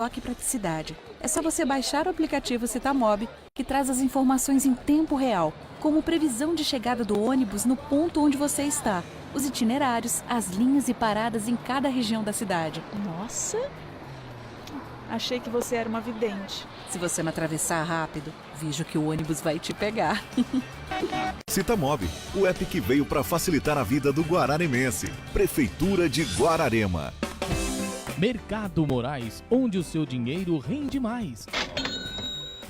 e praticidade. É só você baixar o aplicativo Citamob, que traz as informações em tempo real, como previsão de chegada do ônibus no ponto onde você está, os itinerários, as linhas e paradas em cada região da cidade. Nossa! Achei que você era uma vidente. Se você me atravessar rápido, vejo que o ônibus vai te pegar. Citamob, o app que veio para facilitar a vida do guararimense. Prefeitura de Guararema. Mercado Moraes, onde o seu dinheiro rende mais.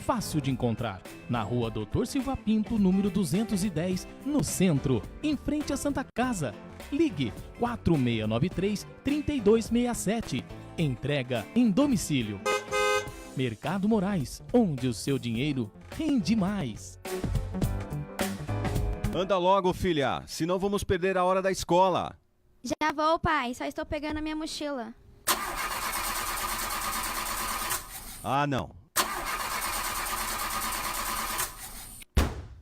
Fácil de encontrar, na rua Doutor Silva Pinto, número 210, no centro, em frente à Santa Casa. Ligue 4693-3267. Entrega em domicílio. Mercado Moraes, onde o seu dinheiro rende mais. Anda logo, filha, senão vamos perder a hora da escola. Já vou, pai, só estou pegando a minha mochila. Ah, não.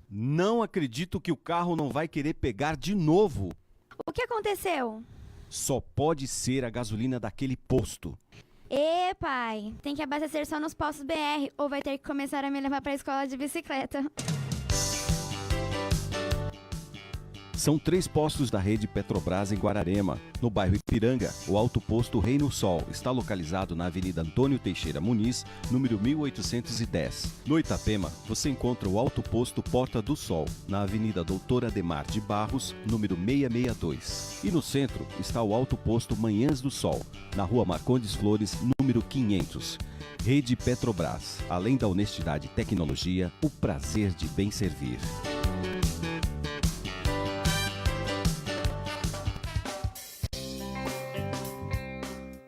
Não acredito que o carro não vai querer pegar de novo. O que aconteceu? Só pode ser a gasolina daquele posto. Pai, tem que abastecer só nos postos BR ou vai ter que começar a me levar para a escola de bicicleta. São 3 postos da rede Petrobras em Guararema. No bairro Ipiranga, o Alto Posto Reino Sol está localizado na Avenida Antônio Teixeira Muniz, número 1810. No Itapema, você encontra o Alto Posto Porta do Sol, na Avenida Doutor Ademar de Barros, número 662. E no centro está o Alto Posto Manhãs do Sol, na Rua Marcondes Flores, número 500. Rede Petrobras, além da honestidade e tecnologia, o prazer de bem servir.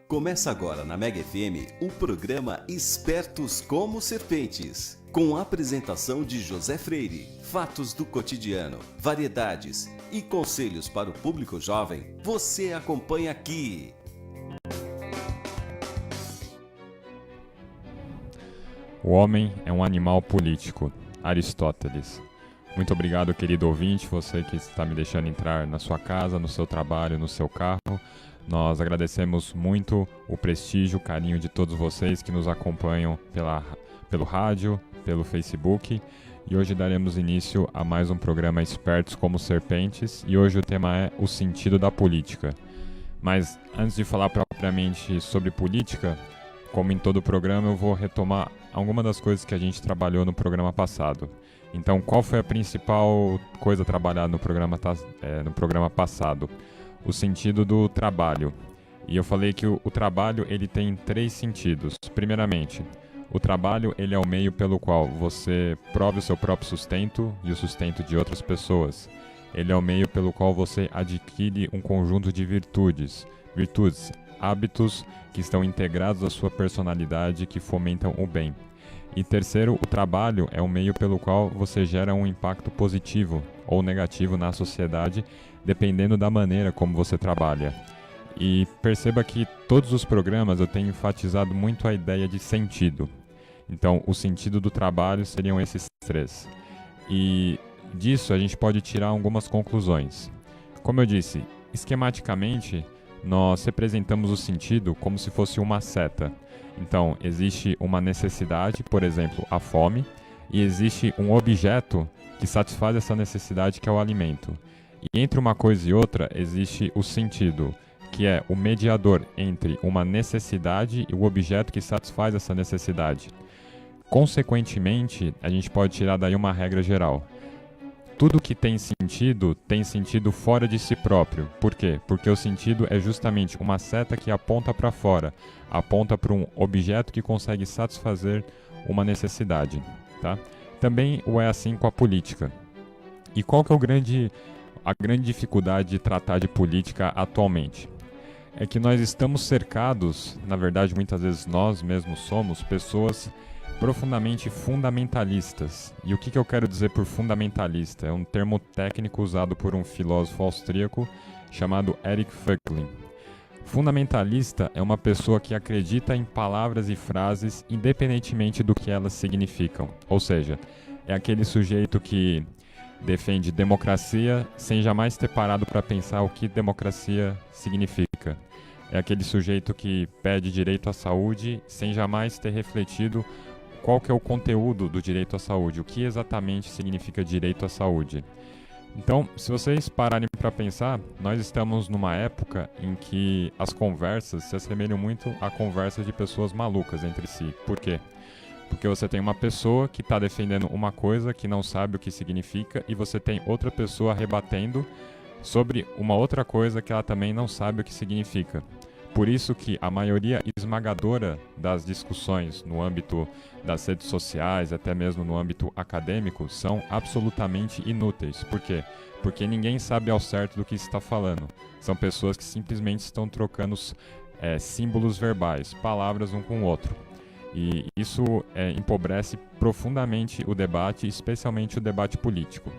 Começa agora na Mega FM o programa Espertos como Serpentes, com a apresentação de José Freire, fatos do cotidiano, variedades e conselhos para o público jovem. Você acompanha aqui. O homem é um animal político. Aristóteles. Muito obrigado, querido ouvinte, você que está me deixando entrar na sua casa, no seu trabalho, no seu carro. Nós agradecemos muito o prestígio, o carinho de todos vocês que nos acompanham pelo rádio, pelo Facebook. E hoje daremos início a mais um programa Espertos como Serpentes. E hoje o tema é o sentido da política. Mas antes de falar propriamente sobre política, como em todo o programa, eu vou retomar algumas das coisas que a gente trabalhou no programa passado. Então, qual foi a principal coisa trabalhada no programa passado? O sentido do trabalho. E eu falei que o trabalho ele tem 3 sentidos. Primeiramente, o trabalho ele é o meio pelo qual você prove o seu próprio sustento e o sustento de outras pessoas. Ele é o meio pelo qual você adquire um conjunto de virtudes, hábitos que estão integrados à sua personalidade que fomentam o bem. E terceiro, o trabalho é o meio pelo qual você gera um impacto positivo ou negativo na sociedade, dependendo da maneira como você trabalha. E perceba que todos os programas eu tenho enfatizado muito a ideia de sentido. Então, o sentido do trabalho seriam esses 3. E disso a gente pode tirar algumas conclusões. Como eu disse, esquematicamente, nós representamos o sentido como se fosse uma seta. Então, existe uma necessidade, por exemplo, a fome, e existe um objeto que satisfaz essa necessidade, que é o alimento. E entre uma coisa e outra, existe o sentido, que é o mediador entre uma necessidade e o objeto que satisfaz essa necessidade. Consequentemente, a gente pode tirar daí uma regra geral. Tudo que tem sentido fora de si próprio. Por quê? Porque o sentido é justamente uma seta que aponta para fora, aponta para um objeto que consegue satisfazer uma necessidade. Tá? Também é assim com a política. E qual que é a grande dificuldade de tratar de política atualmente? É que nós estamos cercados, na verdade muitas vezes nós mesmos somos pessoas profundamente fundamentalistas. E o que eu quero dizer por fundamentalista? É um termo técnico usado por um filósofo austríaco chamado Erich Vöcklin. Fundamentalista é uma pessoa que acredita em palavras e frases independentemente do que elas significam. Ou seja, é aquele sujeito que defende democracia sem jamais ter parado para pensar o que democracia significa. é aquele sujeito que pede direito à saúde sem jamais ter refletido qual que é o conteúdo do direito à saúde, o que exatamente significa direito à saúde. Então, se vocês pararem para pensar, nós estamos numa época em que as conversas se assemelham muito a conversas de pessoas malucas entre si. Por quê? Porque você tem uma pessoa que está defendendo uma coisa que não sabe o que significa e você tem outra pessoa rebatendo sobre uma outra coisa que ela também não sabe o que significa. Por isso que a maioria esmagadora das discussões no âmbito das redes sociais, até mesmo no âmbito acadêmico, são absolutamente inúteis. Por quê? Porque ninguém sabe ao certo do que está falando. São pessoas que simplesmente estão trocando símbolos verbais, palavras um com o outro. E isso empobrece profundamente o debate, especialmente o debate político.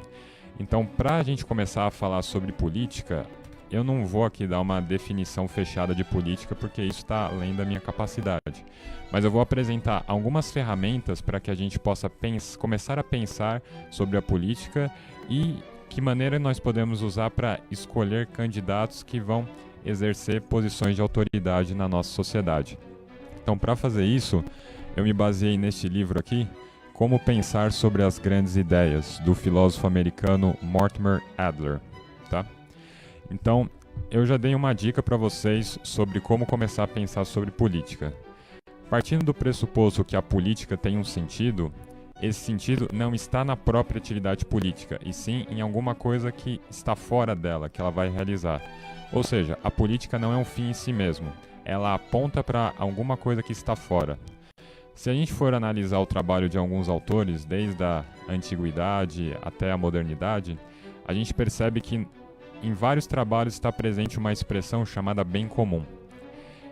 Então, para a gente começar a falar sobre política, eu não vou aqui dar uma definição fechada de política, porque isso está além da minha capacidade. Mas eu vou apresentar algumas ferramentas para que a gente possa começar a pensar sobre a política e que maneira nós podemos usar para escolher candidatos que vão exercer posições de autoridade na nossa sociedade. Então, para fazer isso, eu me baseei neste livro aqui, Como Pensar sobre as Grandes Ideias, do filósofo americano Mortimer Adler, tá? Então, eu já dei uma dica para vocês sobre como começar a pensar sobre política. Partindo do pressuposto que a política tem um sentido, esse sentido não está na própria atividade política, e sim em alguma coisa que está fora dela, que ela vai realizar. Ou seja, a política não é um fim em si mesmo, ela aponta para alguma coisa que está fora. Se a gente for analisar o trabalho de alguns autores, desde a antiguidade até a modernidade, a gente percebe que em vários trabalhos está presente uma expressão chamada bem comum.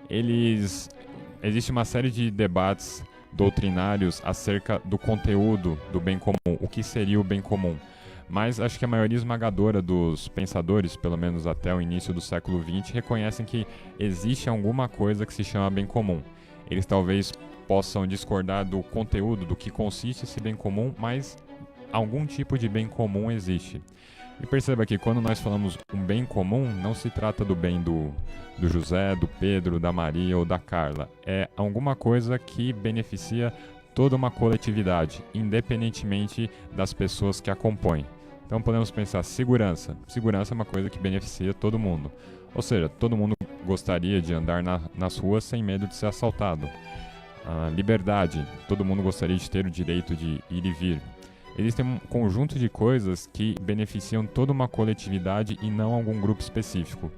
Existe uma série de debates doutrinários acerca do conteúdo do bem comum, o que seria o bem comum. Mas acho que a maioria esmagadora dos pensadores, pelo menos até o início do século XX, reconhecem que existe alguma coisa que se chama bem comum. Eles talvez possam discordar do conteúdo, do que consiste esse bem comum, mas algum tipo de bem comum existe. E perceba que quando nós falamos um bem comum, não se trata do bem do José, do Pedro, da Maria ou da Carla. É alguma coisa que beneficia toda uma coletividade, independentemente das pessoas que a compõem. Então podemos pensar segurança. Segurança é uma coisa que beneficia todo mundo. Ou seja, todo mundo gostaria de andar nas ruas sem medo de ser assaltado. Liberdade. Todo mundo gostaria de ter o direito de ir e vir. Existem um conjunto de coisas que beneficiam toda uma coletividade e não algum grupo específico.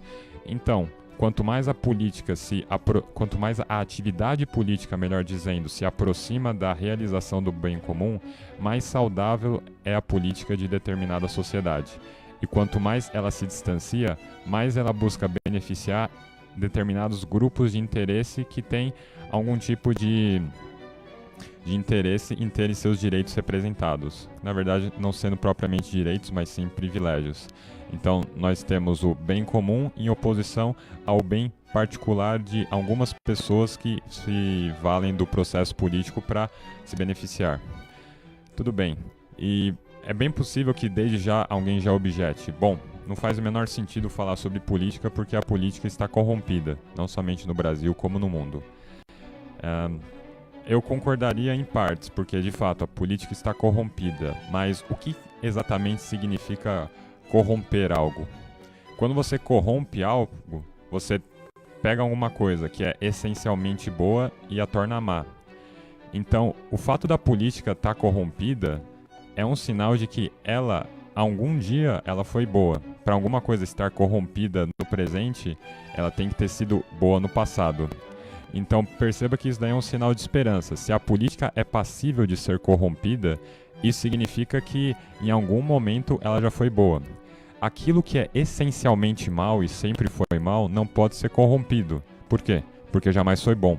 Então, quanto mais a atividade política, melhor dizendo, se aproxima da realização do bem comum, mais saudável é a política de determinada sociedade. E quanto mais ela se distancia, mais ela busca beneficiar determinados grupos de interesse que têm algum tipo de interesse em terem seus direitos representados. Na verdade, não sendo propriamente direitos, mas sim privilégios. Então, nós temos o bem comum em oposição ao bem particular de algumas pessoas que se valem do processo político para se beneficiar. Tudo bem. E é bem possível que desde já alguém já objete. Bom, não faz o menor sentido falar sobre política porque a política está corrompida, não somente no Brasil como no mundo. Eu concordaria em partes, porque de fato a política está corrompida, mas o que exatamente significa corromper algo? Quando você corrompe algo, você pega alguma coisa que é essencialmente boa e a torna má. Então, o fato da política estar corrompida é um sinal de que algum dia ela foi boa. Para alguma coisa estar corrompida no presente, ela tem que ter sido boa no passado. Então perceba que isso daí é um sinal de esperança. Se a política é passível de ser corrompida, isso significa que em algum momento ela já foi boa. Aquilo que é essencialmente mal e sempre foi mal não pode ser corrompido. Por quê? Porque jamais foi bom.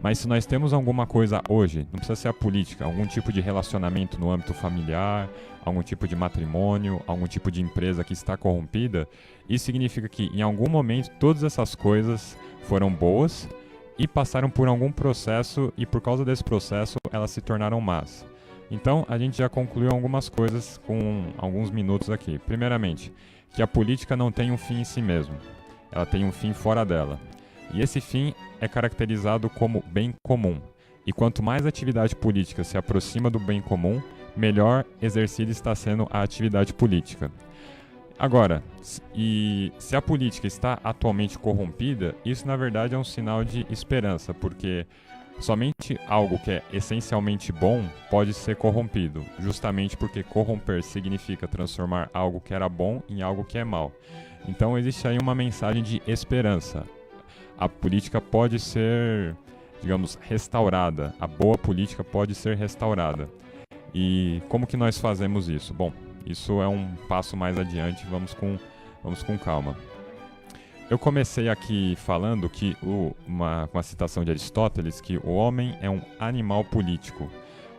Mas se nós temos alguma coisa hoje, não precisa ser a política, algum tipo de relacionamento no âmbito familiar, algum tipo de matrimônio, algum tipo de empresa que está corrompida, isso significa que em algum momento todas essas coisas foram boas e passaram por algum processo e por causa desse processo elas se tornaram más. Então a gente já concluiu algumas coisas com alguns minutos aqui. Primeiramente, que a política não tem um fim em si mesmo, ela tem um fim fora dela. E esse fim é caracterizado como bem comum. E quanto mais a atividade política se aproxima do bem comum, melhor exercida está sendo a atividade política. Agora, se a política está atualmente corrompida, isso na verdade é um sinal de esperança, porque somente algo que é essencialmente bom pode ser corrompido, justamente porque corromper significa transformar algo que era bom em algo que é mal. Então existe aí uma mensagem de esperança. A política pode ser, digamos, restaurada. A boa política pode ser restaurada. E como que nós fazemos isso? Bom, isso é um passo mais adiante, vamos com calma. Eu comecei aqui falando que uma citação de Aristóteles, que o homem é um animal político.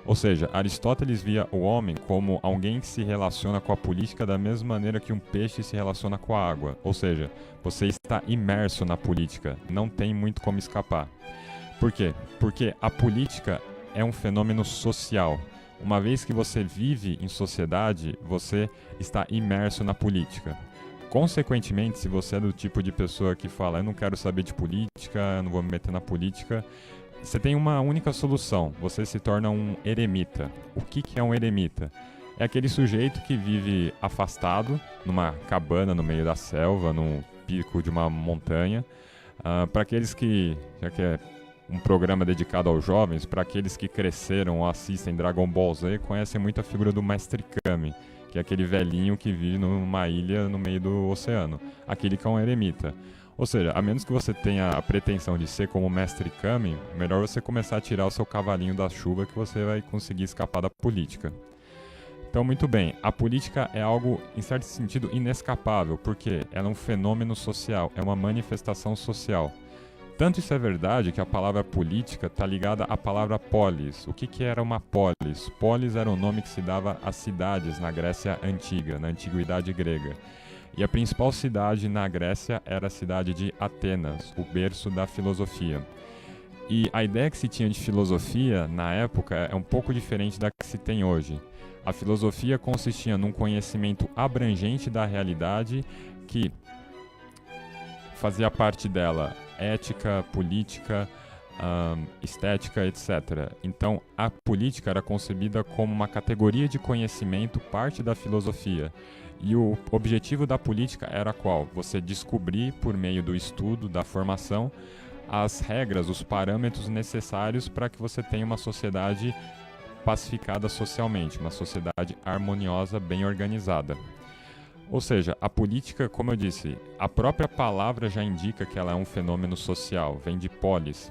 Ou seja, Aristóteles via o homem como alguém que se relaciona com a política da mesma maneira que um peixe se relaciona com a água. Ou seja, você está imerso na política, não tem muito como escapar. Por quê? Porque a política é um fenômeno social. Uma vez que você vive em sociedade, você está imerso na política. Consequentemente, se você é do tipo de pessoa que fala, eu não quero saber de política, eu não vou me meter na política, você tem uma única solução, você se torna um eremita. O que é um eremita? É aquele sujeito que vive afastado, numa cabana no meio da selva, num pico de uma montanha. Para aqueles que, já que é um programa dedicado aos jovens, para aqueles que cresceram ou assistem Dragon Ball Z, conhecem muito a figura do Mestre Kami, que é aquele velhinho que vive numa ilha no meio do oceano, aquele que é um eremita. Ou seja, a menos que você tenha a pretensão de ser como o Mestre Kami, melhor você começar a tirar o seu cavalinho da chuva que você vai conseguir escapar da política. Então, muito bem, a política é algo, em certo sentido, inescapável, porque ela é um fenômeno social, é uma manifestação social. Tanto isso é verdade que a palavra política está ligada à palavra polis. O que era uma polis? Polis era o nome que se dava às cidades na Grécia Antiga, na Antiguidade Grega. E a principal cidade na Grécia era a cidade de Atenas, o berço da filosofia. E a ideia que se tinha de filosofia na época é um pouco diferente da que se tem hoje. A filosofia consistia num conhecimento abrangente da realidade que fazia parte dela ética, política, estética, etc. Então, a política era concebida como uma categoria de conhecimento, parte da filosofia. E o objetivo da política era qual? Você descobrir, por meio do estudo, da formação, as regras, os parâmetros necessários para que você tenha uma sociedade pacificada socialmente, uma sociedade harmoniosa, bem organizada. Ou seja, a política, como eu disse, a própria palavra já indica que ela é um fenômeno social, vem de polis.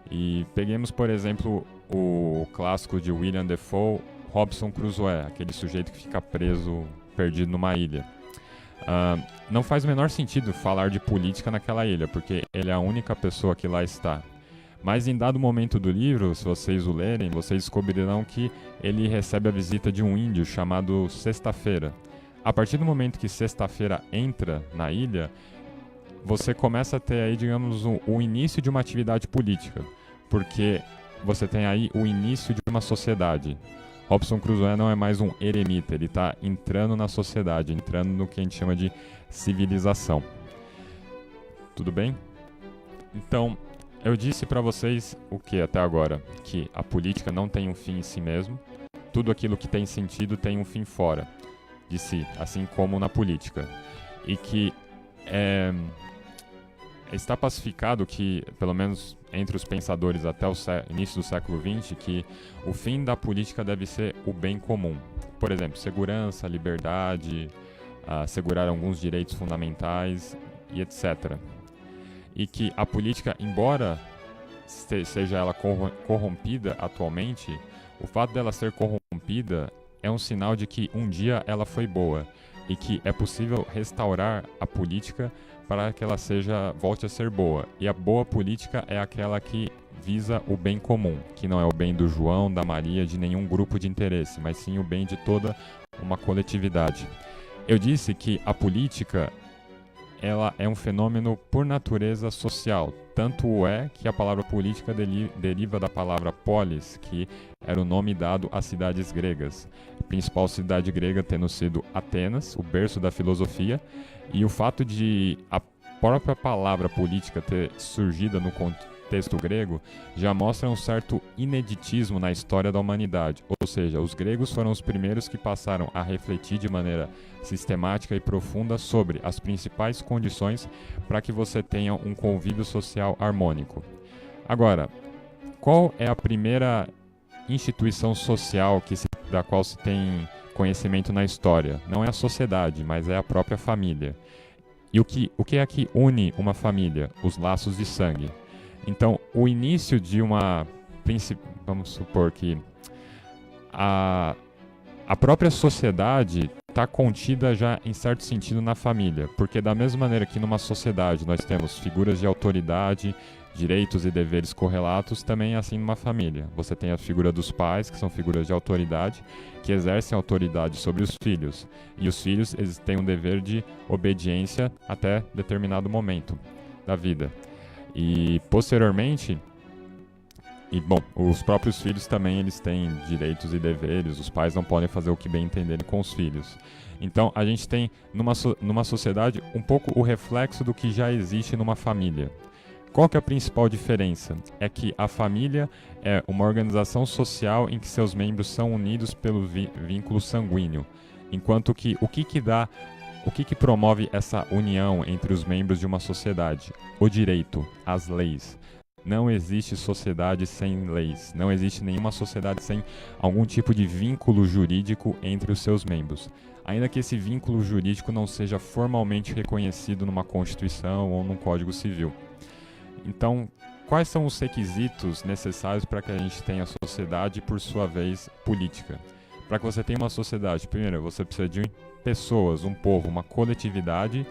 E peguemos, por exemplo, o clássico de William Defoe, Robinson Crusoe, aquele sujeito que fica preso, perdido numa ilha. Não faz o menor sentido falar de política naquela ilha, porque ele é a única pessoa que lá está. Mas em dado momento do livro, se vocês o lerem, vocês descobrirão que ele recebe a visita de um índio chamado Sexta-feira. A partir do momento que Sexta-feira entra na ilha, você começa a ter aí, digamos, o início de uma atividade política, porque você tem aí o início de uma sociedade. Robinson Crusoe não é mais um eremita, ele está entrando na sociedade, entrando no que a gente chama de civilização. Tudo bem? Então, eu disse para vocês o que até agora? Que a política não tem um fim em si mesmo, tudo aquilo que tem sentido tem um fim fora de si, assim como na política. E que está pacificado que, pelo menos entre os pensadores até o início do século XX, que o fim da política deve ser o bem comum. Por exemplo, segurança, liberdade, assegurar alguns direitos fundamentais e etc. E que a política, embora seja ela corrompida atualmente, o fato dela ser corrompida é um sinal de que um dia ela foi boa e que é possível restaurar a política para que ela volte a ser boa. E a boa política é aquela que visa o bem comum, que não é o bem do João, da Maria, de nenhum grupo de interesse, mas sim o bem de toda uma coletividade. Eu disse que a política ela é um fenômeno por natureza social. Tanto é que a palavra política deriva da palavra polis, que era o nome dado às cidades gregas. A principal cidade grega tendo sido Atenas, o berço da filosofia, e o fato de própria palavra política ter surgido no contexto grego já mostra um certo ineditismo na história da humanidade. Ou seja, os gregos foram os primeiros que passaram a refletir de maneira sistemática e profunda sobre as principais condições para que você tenha um convívio social harmônico. Agora, qual é a primeira instituição social da qual se tem conhecimento na história? Não é a sociedade, mas é a própria família. E o que é que une uma família? Os laços de sangue. Então, o início de vamos supor que a própria sociedade está contida já, em certo sentido, na família. Porque da mesma maneira que numa sociedade nós temos figuras de autoridade, direitos e deveres correlatos, também é assim numa família. Você tem a figura dos pais, que são figuras de autoridade, que exercem autoridade sobre os filhos. E os filhos, eles têm um dever de obediência até determinado momento da vida. E posteriormente, os próprios filhos também eles têm direitos e deveres, os pais não podem fazer o que bem entenderem com os filhos. Então a gente tem numa sociedade um pouco o reflexo do que já existe numa família. Qual que é a principal diferença? É que a família é uma organização social em que seus membros são unidos pelo vínculo sanguíneo, enquanto que o que promove essa união entre os membros de uma sociedade? O direito, as leis. Não existe sociedade sem leis, não existe nenhuma sociedade sem algum tipo de vínculo jurídico entre os seus membros. Ainda que esse vínculo jurídico não seja formalmente reconhecido numa Constituição ou num Código Civil. Então, quais são os requisitos necessários para que a gente tenha sociedade e, por sua vez, política? Para que você tenha uma sociedade, primeiro, você precisa de pessoas, um povo, uma coletividade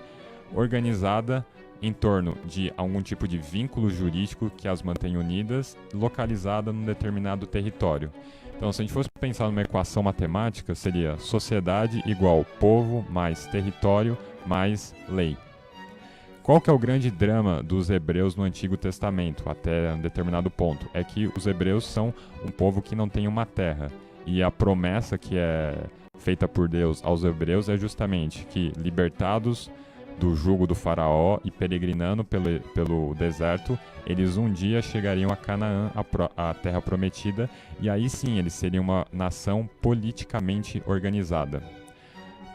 organizada em torno de algum tipo de vínculo jurídico que as mantém unidas, localizada num determinado território. Então, se a gente fosse pensar numa equação matemática, seria sociedade igual povo mais território mais lei. Qual que é o grande drama dos hebreus no Antigo Testamento, até um determinado ponto? É que os hebreus são um povo que não tem uma terra. E a promessa que é feita por Deus aos hebreus é justamente que, libertados do jugo do faraó e peregrinando pelo deserto, eles um dia chegariam a Canaã, a terra prometida, e aí sim eles seriam uma nação politicamente organizada.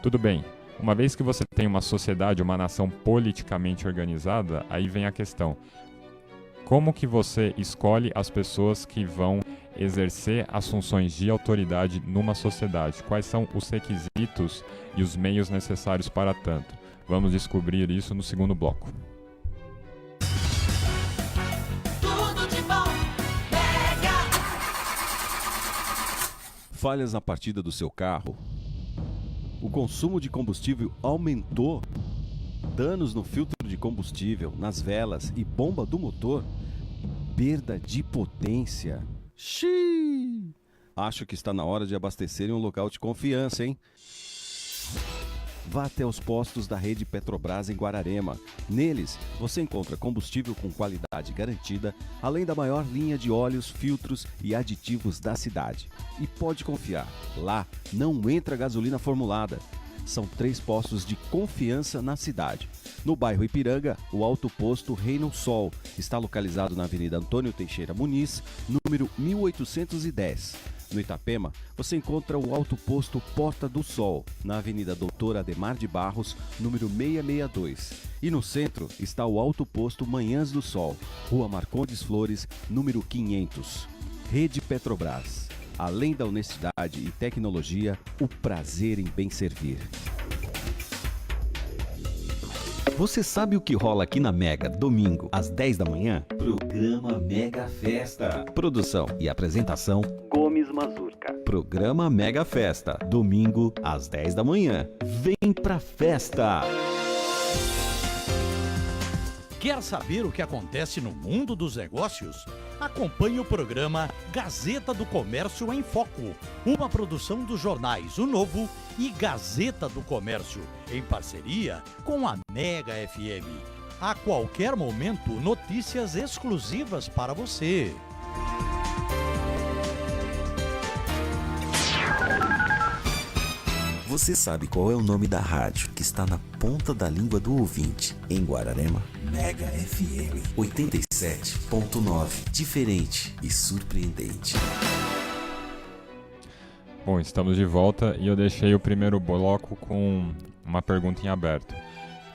Tudo bem. Uma vez que você tem uma sociedade, uma nação politicamente organizada, aí vem a questão. Como que você escolhe as pessoas que vão exercer as funções de autoridade numa sociedade? Quais são os requisitos e os meios necessários para tanto? Vamos descobrir isso no segundo bloco. Tudo de bom, Mega! Falhas na partida do seu carro? O consumo de combustível aumentou? Danos no filtro de combustível, nas velas e bomba do motor? Perda de potência? Xiii! Acho que está na hora de abastecer em um local de confiança, hein? Vá até os postos da rede Petrobras em Guararema. Neles, você encontra combustível com qualidade garantida, além da maior linha de óleos, filtros e aditivos da cidade. E pode confiar, lá não entra gasolina formulada. São 3 postos de confiança na cidade. No bairro Ipiranga, o Alto Posto Reino Sol está localizado na Avenida Antônio Teixeira Muniz, número 1810. No Itapema, você encontra o Alto Posto Porta do Sol, na Avenida Doutor Ademar de Barros, número 662. E no centro está o Alto Posto Manhãs do Sol, Rua Marcondes Flores, número 500. Rede Petrobras. Além da honestidade e tecnologia, o prazer em bem servir. Você sabe o que rola aqui na Mega, domingo, às 10 da manhã? Programa Mega Festa. Produção e apresentação, Gomes Mazurca. Programa Mega Festa, domingo, às 10 da manhã. Vem pra festa! Quer saber o que acontece no mundo dos negócios? Acompanhe o programa Gazeta do Comércio em Foco, uma produção dos jornais O Novo e Gazeta do Comércio, em parceria com a Mega FM. A qualquer momento, notícias exclusivas para você. Você sabe qual é o nome da rádio que está na ponta da língua do ouvinte em Guararema? Mega FM 87.9. Diferente e surpreendente. Bom, estamos de volta e eu deixei o primeiro bloco com uma pergunta em aberto.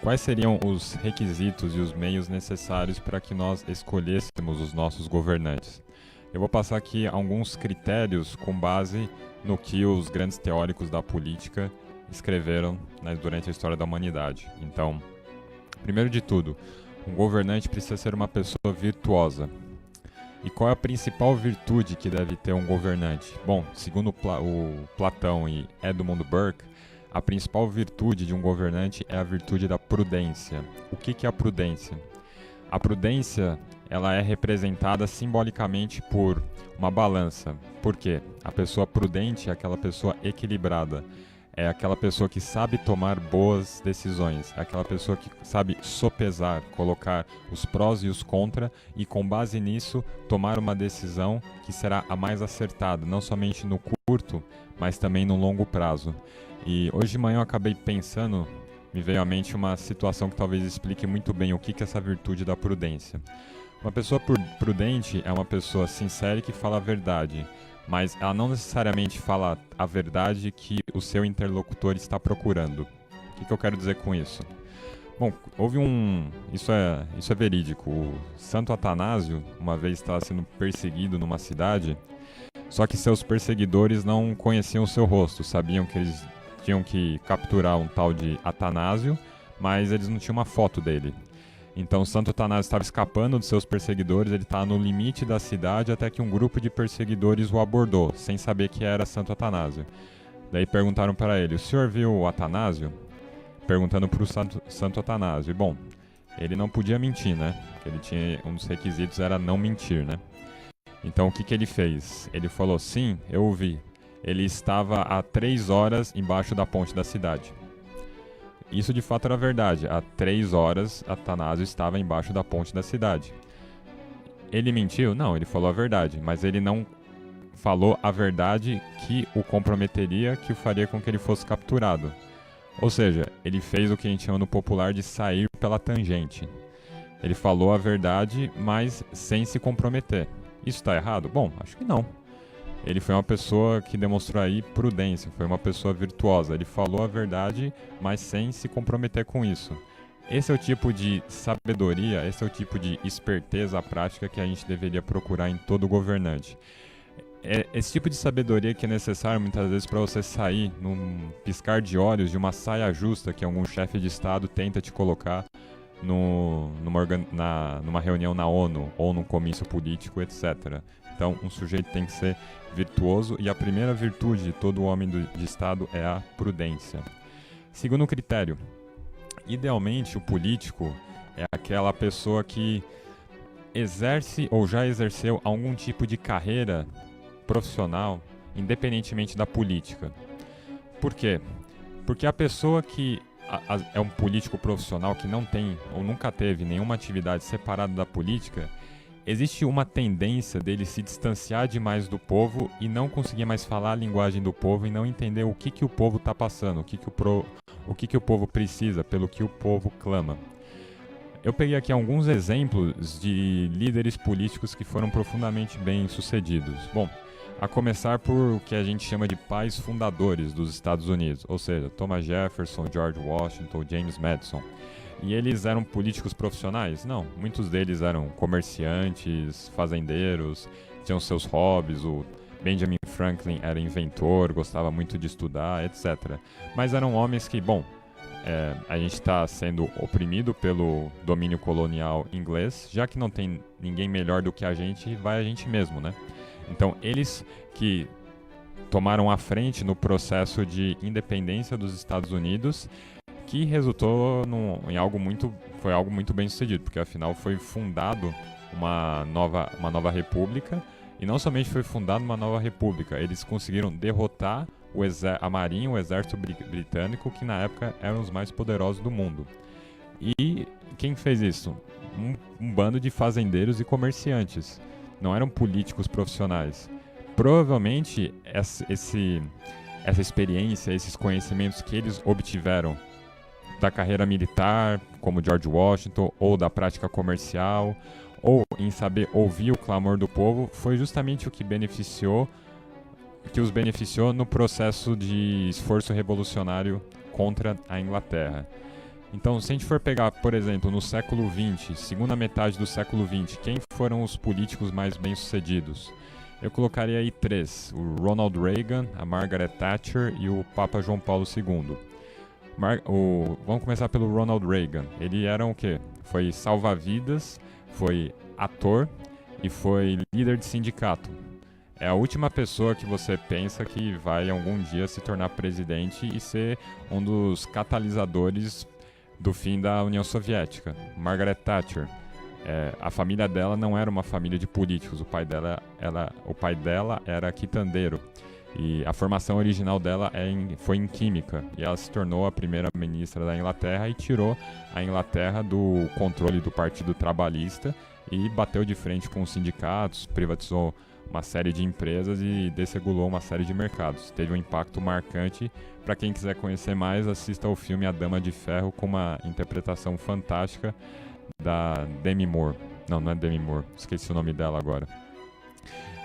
Quais seriam os requisitos e os meios necessários para que nós escolhêssemos os nossos governantes? Eu vou passar aqui alguns critérios com base no que os grandes teóricos da política escreveram durante a história da humanidade. Então, primeiro de tudo, um governante precisa ser uma pessoa virtuosa. E qual é a principal virtude que deve ter um governante? Bom, segundo o Platão e Edmund Burke, a principal virtude de um governante é a virtude da prudência. O que é a prudência? A prudência, ela é representada simbolicamente por uma balança. Por quê? A pessoa prudente é aquela pessoa equilibrada. É aquela pessoa que sabe tomar boas decisões. É aquela pessoa que sabe sopesar, colocar os prós e os contras e, com base nisso, tomar uma decisão que será a mais acertada, não somente no curto, mas também no longo prazo. E hoje de manhã eu acabei pensando, me veio à mente uma situação que talvez explique muito bem o que é essa virtude da prudência. Uma pessoa prudente é uma pessoa sincera e que fala a verdade, mas ela não necessariamente fala a verdade que o seu interlocutor está procurando. O que eu quero dizer com isso? Bom, isso é verídico. O Santo Atanásio, uma vez estava sendo perseguido numa cidade, só que seus perseguidores não conheciam o seu rosto, sabiam que eles tinham que capturar um tal de Atanásio, mas eles não tinham uma foto dele. Então Santo Atanásio estava escapando dos seus perseguidores, ele estava no limite da cidade até que um grupo de perseguidores o abordou, sem saber que era Santo Atanásio. Daí perguntaram para ele: o senhor viu o Atanásio? Perguntando para o Santo Atanásio. E, bom, ele não podia mentir, né? Porque um dos requisitos era não mentir, né? Então o que ele fez? Ele falou: sim, eu o vi. Ele estava há 3 horas embaixo da ponte da cidade. Isso de fato era verdade. Há 3 horas, Atanásio estava embaixo da ponte da cidade. Ele mentiu? Não, ele falou a verdade. Mas ele não falou a verdade que o comprometeria, que o faria com que ele fosse capturado. Ou seja, ele fez o que a gente chama no popular de sair pela tangente. Ele falou a verdade, mas sem se comprometer. Isso está errado? Bom, acho que não. Ele foi uma pessoa que demonstrou aí prudência, foi uma pessoa virtuosa. Ele falou a verdade, mas sem se comprometer com isso. Esse é o tipo de sabedoria, esse é o tipo de esperteza prática que a gente deveria procurar em todo governante. É esse tipo de sabedoria que é necessário muitas vezes para você sair num piscar de olhos de uma saia justa que algum chefe de Estado tenta te colocar numa reunião na ONU ou num comício político, etc. Então, um sujeito tem que ser virtuoso e a primeira virtude de todo homem de Estado é a prudência. Segundo critério, idealmente o político é aquela pessoa que exerce ou já exerceu algum tipo de carreira profissional, independentemente da política. Por quê? Porque a pessoa que é um político profissional que não tem ou nunca teve nenhuma atividade separada da política, existe uma tendência dele se distanciar demais do povo e não conseguir mais falar a linguagem do povo e não entender o que o povo está passando, o que o povo precisa, pelo que o povo clama. Eu peguei aqui alguns exemplos de líderes políticos que foram profundamente bem-sucedidos. Bom, a começar por o que a gente chama de pais fundadores dos Estados Unidos, ou seja, Thomas Jefferson, George Washington, James Madison. E eles eram políticos profissionais? Não, muitos deles eram comerciantes, fazendeiros, tinham seus hobbies. O Benjamin Franklin era inventor, gostava muito de estudar, etc. Mas eram homens que, bom, a gente está sendo oprimido pelo domínio colonial inglês, já que não tem ninguém melhor do que a gente, vai a gente mesmo, né? Então, eles que tomaram a frente no processo de independência dos Estados Unidos, que resultou em algo muito bem sucedido, porque afinal foi fundado uma nova república, e não somente foi fundada uma nova república, eles conseguiram derrotar a marinha, o exército britânico, que na época eram os mais poderosos do mundo. E quem fez isso? Um bando de fazendeiros e comerciantes. Não eram políticos profissionais. Provavelmente essa experiência, esses conhecimentos que eles obtiveram da carreira militar, como George Washington, ou da prática comercial, ou em saber ouvir o clamor do povo, foi justamente o que os beneficiou no processo de esforço revolucionário contra a Inglaterra. Então, se a gente for pegar, por exemplo, no século XX, segunda metade do século XX, quem foram os políticos mais bem-sucedidos? Eu colocaria aí 3, o Ronald Reagan, a Margaret Thatcher e o Papa João Paulo II. Vamos começar pelo Ronald Reagan. Ele era o quê? Foi salva-vidas, foi ator e foi líder de sindicato. É a última pessoa que você pensa que vai algum dia se tornar presidente e ser um dos catalisadores do fim da União Soviética. Margaret Thatcher. A família dela não era uma família de políticos. O pai dela era quitandeiro. E a formação original dela foi em química. E ela se tornou a primeira-ministra da Inglaterra e tirou a Inglaterra do controle do Partido Trabalhista e bateu de frente com os sindicatos, privatizou uma série de empresas e desregulou uma série de mercados. Teve um impacto marcante. Para quem quiser conhecer mais, assista ao filme A Dama de Ferro, com uma interpretação fantástica da Demi Moore. Não é Demi Moore, esqueci o nome dela agora.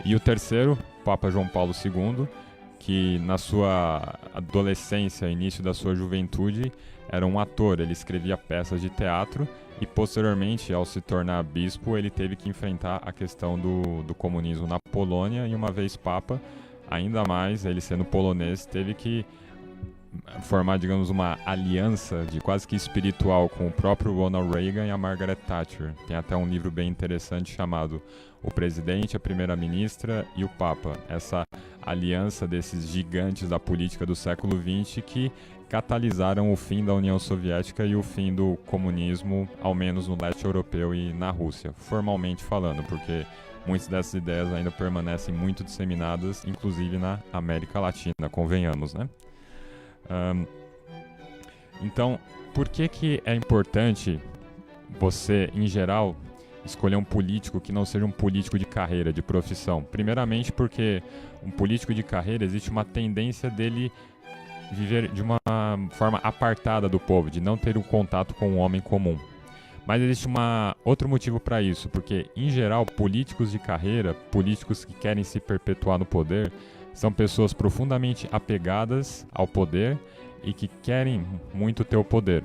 E o terceiro, Papa João Paulo II, que na sua adolescência, início da sua juventude, era um ator. Ele escrevia peças de teatro e posteriormente, ao se tornar bispo, ele teve que enfrentar a questão do comunismo na Polônia e, uma vez Papa, ainda mais, ele sendo polonês, teve que formar, digamos, uma aliança de quase que espiritual com o próprio Ronald Reagan e a Margaret Thatcher. Tem até um livro bem interessante chamado O Presidente, a Primeira-Ministra e o Papa. Essa aliança desses gigantes da política do século XX que catalisaram o fim da União Soviética e o fim do comunismo, ao menos no leste europeu e na Rússia, formalmente falando, porque muitas dessas ideias ainda permanecem muito disseminadas, inclusive na América Latina, convenhamos, né? Então, por que é importante você, em geral, escolher um político que não seja um político de carreira, de profissão? Primeiramente porque um político de carreira, existe uma tendência dele viver de uma forma apartada do povo, de não ter um contato com o homem comum. Mas existe outro motivo para isso, porque, em geral, políticos de carreira, políticos que querem se perpetuar no poder, são pessoas profundamente apegadas ao poder e que querem muito ter o poder.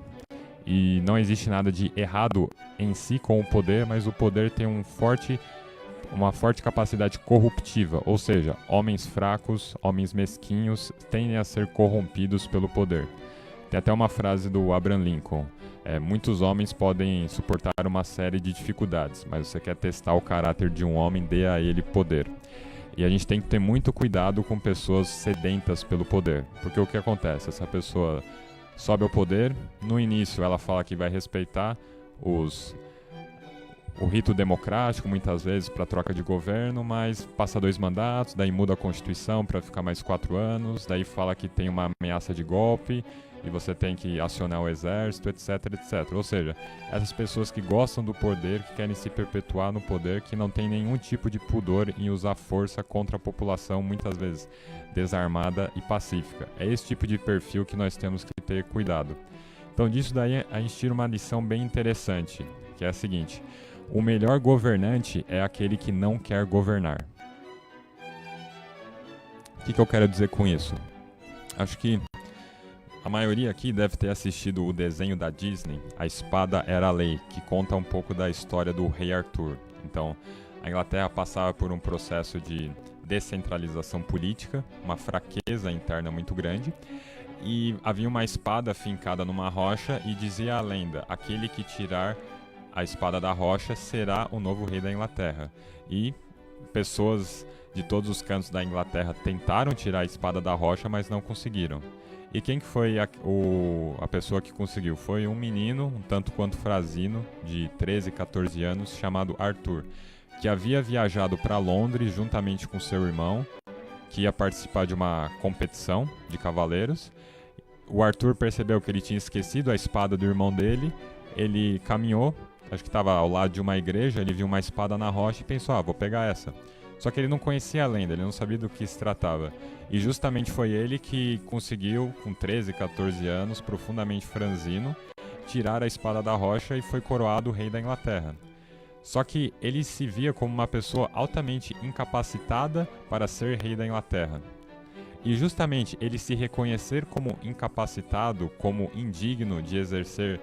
E não existe nada de errado em si com o poder, mas o poder tem uma forte capacidade corruptiva, ou seja, homens fracos, homens mesquinhos tendem a ser corrompidos pelo poder. Tem até uma frase do Abraham Lincoln: muitos homens podem suportar uma série de dificuldades, mas você quer testar o caráter de um homem, dê a ele poder. E a gente tem que ter muito cuidado com pessoas sedentas pelo poder, porque o que acontece? Essa pessoa sobe ao poder, no início ela fala que vai respeitar o rito democrático, muitas vezes para troca de governo, mas passa 2 mandatos, daí muda a Constituição para ficar mais 4 anos, daí fala que tem uma ameaça de golpe e você tem que acionar o exército, etc, etc. Ou seja, essas pessoas que gostam do poder, que querem se perpetuar no poder, que não tem nenhum tipo de pudor em usar força contra a população, muitas vezes desarmada e pacífica. É esse tipo de perfil que nós temos que ter cuidado. Então, disso daí a gente tira uma lição bem interessante, que é a seguinte: o melhor governante é aquele que não quer governar. O que eu quero dizer com isso? Acho que a maioria aqui deve ter assistido o desenho da Disney, A Espada Era a Lei, que conta um pouco da história do rei Arthur. Então, a Inglaterra passava por um processo de descentralização política, uma fraqueza interna muito grande, e havia uma espada fincada numa rocha e dizia a lenda: aquele que tirar a espada da rocha será o novo rei da Inglaterra. E pessoas de todos os cantos da Inglaterra tentaram tirar a espada da rocha, mas não conseguiram. E quem que foi a pessoa que conseguiu? Foi um menino, um tanto quanto frasino, de 13, 14 anos, chamado Arthur, que havia viajado para Londres juntamente com seu irmão, que ia participar de uma competição de cavaleiros. O Arthur percebeu que ele tinha esquecido a espada do irmão dele, ele caminhou, acho que estava ao lado de uma igreja, ele viu uma espada na rocha e pensou: vou pegar essa. Só que ele não conhecia a lenda, ele não sabia do que se tratava. E justamente foi ele que conseguiu, com 13, 14 anos, profundamente franzino, tirar a espada da rocha e foi coroado rei da Inglaterra. Só que ele se via como uma pessoa altamente incapacitada para ser rei da Inglaterra. E justamente ele se reconhecer como incapacitado, como indigno de exercer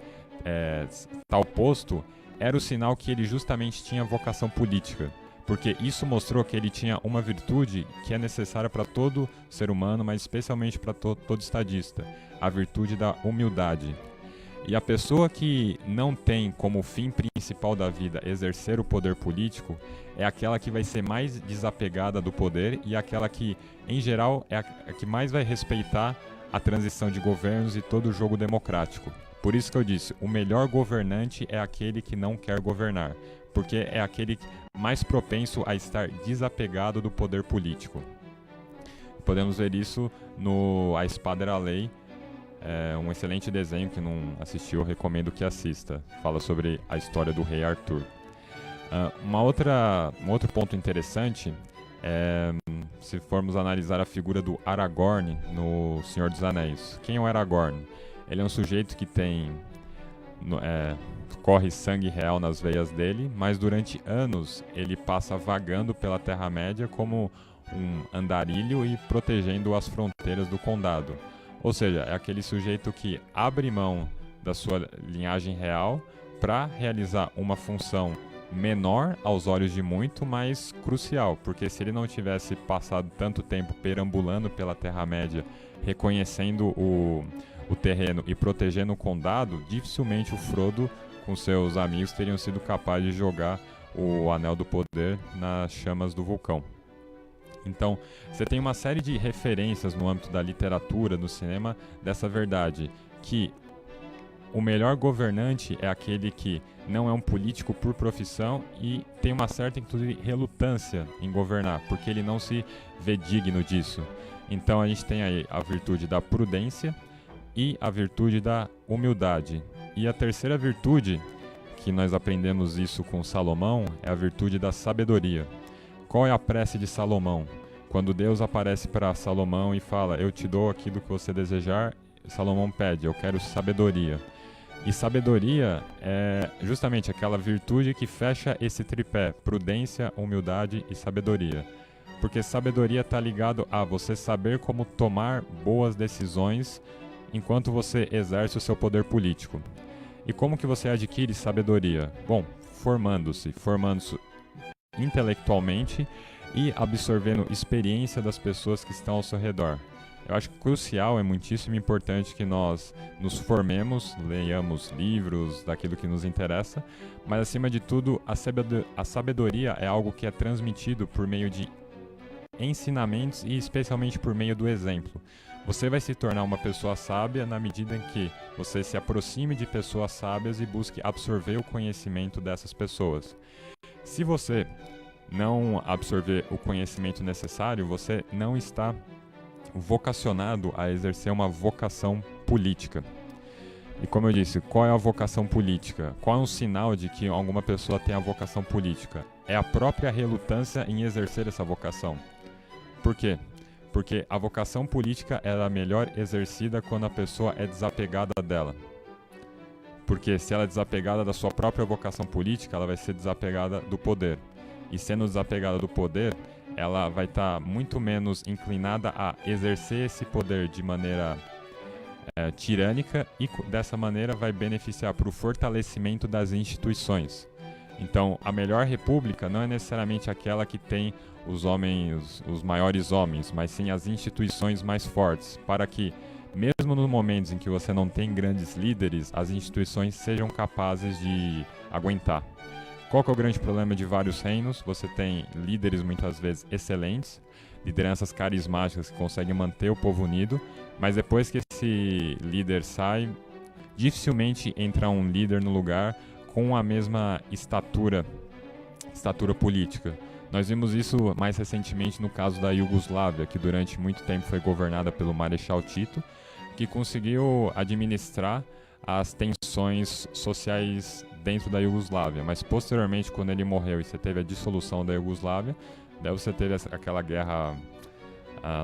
tal posto, era o sinal que ele justamente tinha vocação política. Porque isso mostrou que ele tinha uma virtude que é necessária para todo ser humano, mas especialmente para todo estadista, a virtude da humildade. E a pessoa que não tem como fim principal da vida exercer o poder político é aquela que vai ser mais desapegada do poder e aquela que, em geral, é a que mais vai respeitar a transição de governos e todo o jogo democrático. Por isso que eu disse, o melhor governante é aquele que não quer governar, porque é aquele mais propenso a estar desapegado do poder político. Podemos ver isso no A Espada Era a Lei, um excelente desenho, que não assistiu, eu recomendo que assista. Fala sobre a história do rei Arthur. Um outro ponto interessante é se formos analisar a figura do Aragorn no Senhor dos Anéis. Quem é o Aragorn? Ele é um sujeito que corre sangue real nas veias dele, mas durante anos ele passa vagando pela Terra-média como um andarilho e protegendo as fronteiras do condado. Ou seja, é aquele sujeito que abre mão da sua linhagem real para realizar uma função menor aos olhos de muito, mas crucial, porque se ele não tivesse passado tanto tempo perambulando pela Terra-média, reconhecendo o terreno e protegendo o condado, dificilmente o Frodo com seus amigos teriam sido capazes de jogar o Anel do Poder nas chamas do vulcão. Então, você tem uma série de referências no âmbito da literatura, do cinema, dessa verdade, que o melhor governante é aquele que não é um político por profissão e tem uma certa, inclusive, relutância em governar, porque ele não se vê digno disso. Então, a gente tem aí a virtude da prudência e a virtude da humildade. E a terceira virtude, que nós aprendemos isso com Salomão, é a virtude da sabedoria. Qual é a prece de Salomão? Quando Deus aparece para Salomão e fala, eu te dou aquilo que você desejar, Salomão pede, eu quero sabedoria. E sabedoria é justamente aquela virtude que fecha esse tripé, prudência, humildade e sabedoria. Porque sabedoria está ligado a você saber como tomar boas decisões enquanto você exerce o seu poder político. E como que você adquire sabedoria? Bom, formando-se intelectualmente e absorvendo experiência das pessoas que estão ao seu redor. Eu acho crucial, é muitíssimo importante que nós nos formemos, leiamos livros daquilo que nos interessa, mas acima de tudo, a sabedoria é algo que é transmitido por meio de ensinamentos e especialmente por meio do exemplo. Você vai se tornar uma pessoa sábia na medida em que você se aproxime de pessoas sábias e busque absorver o conhecimento dessas pessoas. Se você não absorver o conhecimento necessário, você não está vocacionado a exercer uma vocação política. E como eu disse, qual é a vocação política? Qual é um sinal de que alguma pessoa tem a vocação política? É a própria relutância em exercer essa vocação. Por quê? Porque a vocação política é melhor exercida quando a pessoa é desapegada dela. Porque se ela é desapegada da sua própria vocação política, ela vai ser desapegada do poder. E sendo desapegada do poder, ela vai estar muito menos inclinada a exercer esse poder de maneira tirânica e dessa maneira vai beneficiar para o fortalecimento das instituições. Então, a melhor república não é necessariamente aquela que tem os maiores homens, mas sim as instituições mais fortes, para que, mesmo nos momentos em que você não tem grandes líderes, as instituições sejam capazes de aguentar. Qual que é o grande problema de vários reinos? Você tem líderes muitas vezes excelentes, lideranças carismáticas que conseguem manter o povo unido, mas depois que esse líder sai, dificilmente entra um líder no lugar com a mesma estatura política. Nós vimos isso mais recentemente no caso da Iugoslávia, que durante muito tempo foi governada pelo Marechal Tito, que conseguiu administrar as tensões sociais dentro da Iugoslávia. Mas posteriormente, quando ele morreu e você teve a dissolução da Iugoslávia, Daí você teve aquela guerra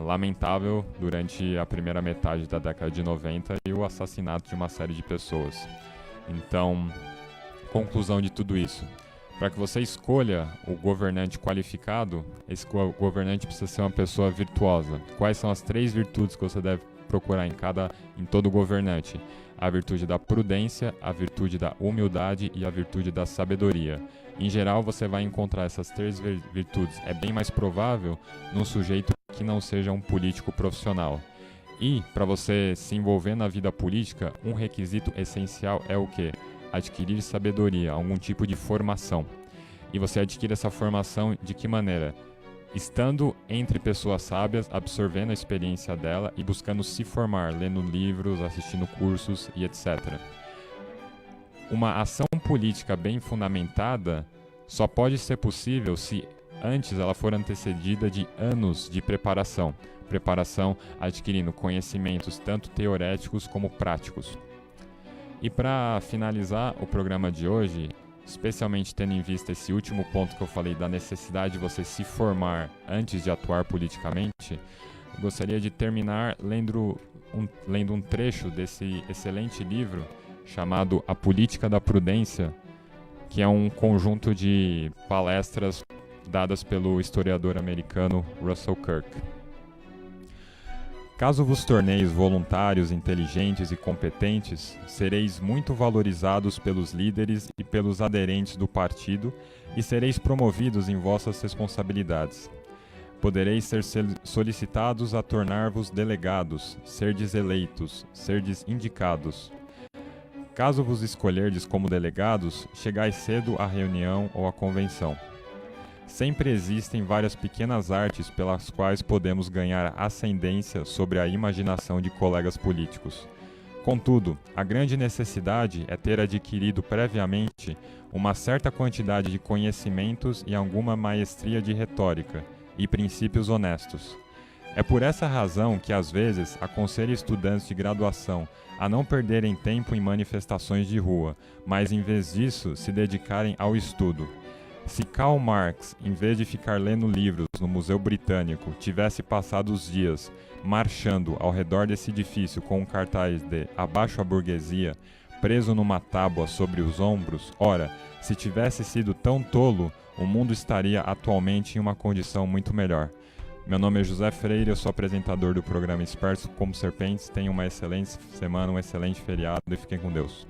lamentável durante a primeira metade da década de 90 e o assassinato de uma série de pessoas. Então, conclusão de tudo isso. Para que você escolha o governante qualificado, esse governante precisa ser uma pessoa virtuosa. Quais são as 3 virtudes que você deve procurar em todo governante? A virtude da prudência, a virtude da humildade e a virtude da sabedoria. Em geral, você vai encontrar essas 3 virtudes. É bem mais provável num sujeito que não seja um político profissional. E, para você se envolver na vida política, um requisito essencial é o quê? Adquirir sabedoria, algum tipo de formação. E você adquire essa formação de que maneira? Estando entre pessoas sábias, absorvendo a experiência dela e buscando se formar, lendo livros, assistindo cursos e etc. Uma ação política bem fundamentada só pode ser possível se antes ela for antecedida de anos de preparação. Preparação adquirindo conhecimentos tanto teoréticos como práticos. E para finalizar o programa de hoje, especialmente tendo em vista esse último ponto que eu falei da necessidade de você se formar antes de atuar politicamente, gostaria de terminar lendo um trecho desse excelente livro chamado A Política da Prudência, que é um conjunto de palestras dadas pelo historiador americano Russell Kirk. Caso vos torneis voluntários, inteligentes e competentes, sereis muito valorizados pelos líderes e pelos aderentes do partido e sereis promovidos em vossas responsabilidades. Podereis ser solicitados a tornar-vos delegados, serdes eleitos, serdes indicados. Caso vos escolherdes como delegados, chegais cedo à reunião ou à convenção. Sempre existem várias pequenas artes pelas quais podemos ganhar ascendência sobre a imaginação de colegas políticos. Contudo, a grande necessidade é ter adquirido previamente uma certa quantidade de conhecimentos e alguma maestria de retórica e princípios honestos. É por essa razão que às vezes aconselho estudantes de graduação a não perderem tempo em manifestações de rua, mas em vez disso se dedicarem ao estudo. Se Karl Marx, em vez de ficar lendo livros no Museu Britânico, tivesse passado os dias marchando ao redor desse edifício com um cartaz de "Abaixo a burguesia", preso numa tábua sobre os ombros, ora, se tivesse sido tão tolo, o mundo estaria atualmente em uma condição muito melhor. Meu nome é José Freire, eu sou apresentador do programa Espertos como Serpentes. Tenham uma excelente semana, um excelente feriado e fiquem com Deus.